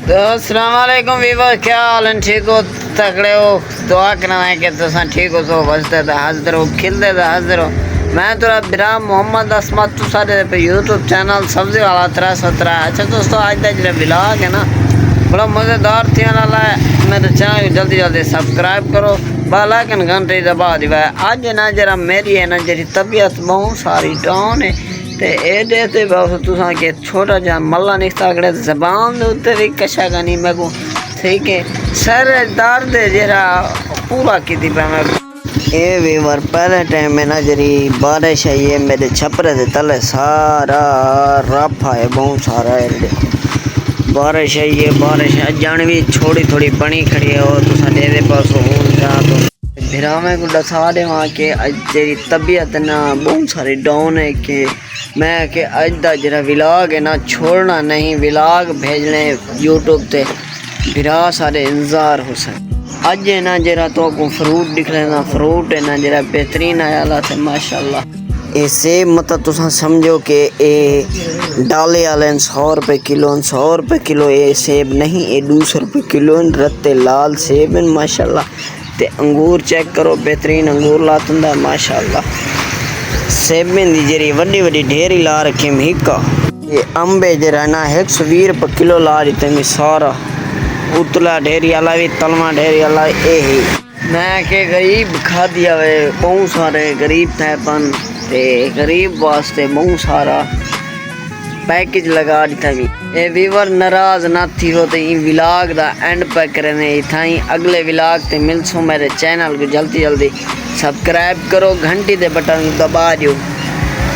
तो अस्सलाम वालेकुम वीवर, क्या हाल है? ठीक हो? तगड़े हो? दुआ करना है कि तुम ठीक हो, सो बसते थे हंसते रहो, खिलते थे हंसते रहो। मैं तेरा बिरा मोहम्मद असमत, तू सारे पे यूट्यूब चैनल सब्जी वाला 317। अच्छा दोस्तों, आज का जो व्लॉग है ना बड़ा मज़ेदार थी वाला है। मेरे चैनल को जल्दी जल्दी सब्सक्राइब करो, बेल आइकन घंटे दबा दिवा। आज ना जरा मेरी है ना जी तबीयत बहुत सारी डाउन है ते एडे ते बहुत तुसा के छोटा जा मल्ला निकता गड़े जबान दे उत्ते भी कशा गनी मगो ठीक है। सर दर्द जरा पूरा की पे मैं ए वीवर पहले टाइम में ना जरी बारिश है, ये मेरे छपरे से तले सारा रफा है, बहुत सारा है बारिश है। ये बारिश है जान भी छोड़ी थोड़ी बनी खड़ी है और तुसा दे पास हो जा तो भिरामे को दसा दे वहाँ के तेरी तबीयत ना बहुत सारी डाउन है कि मैं के अज दा जरा व्लॉग है ना छोड़ना नहीं, व्लॉग भेजने यूट्यूब ते भिरा सारे इंतजार हो सके। अज है ना जरा तो को फ्रूट दिख रहे ना, फ्रूट है ना जरा बेहतरीन आया थे माशाल्लाह। ये सेब मतलब तुसा समझो कि ये डाले वाले 100 रुपये किलो, 100 रुपये किलो ये सेब नहीं, ये 200 रुपये किलो रत्ते लाल सेब हैं माशाल्लाह। ते अंगूर चेक करो, बेहतरीन अंगूर लातंदा माशाल्लाह। सेबें दी जरी वड्डी वड्डी ढेरी ला रखी हिक्का। ये अंबे जरा ना 120 रुपये किलो ला दी मैं सारा उतला ढेरी वाला भी तलवा ढेरी वाला यही। मैं के गरीब खा दिया वे, बहुत सारे गरीब थे पन ते गरीब वास्ते बहुत सारा पैकेज लगा दिता भी। ए वीवर नाराज ना थी हो तो व्लॉग दा एंड पे करने थाई अगले व्लॉग ते मिलसो। मेरे चैनल को जल्दी जल्दी सब्सक्राइब करो, घंटी दे बटन दबा दियो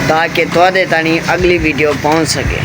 ताकि तुहाडे ताणी अगली वीडियो पहुंच सके।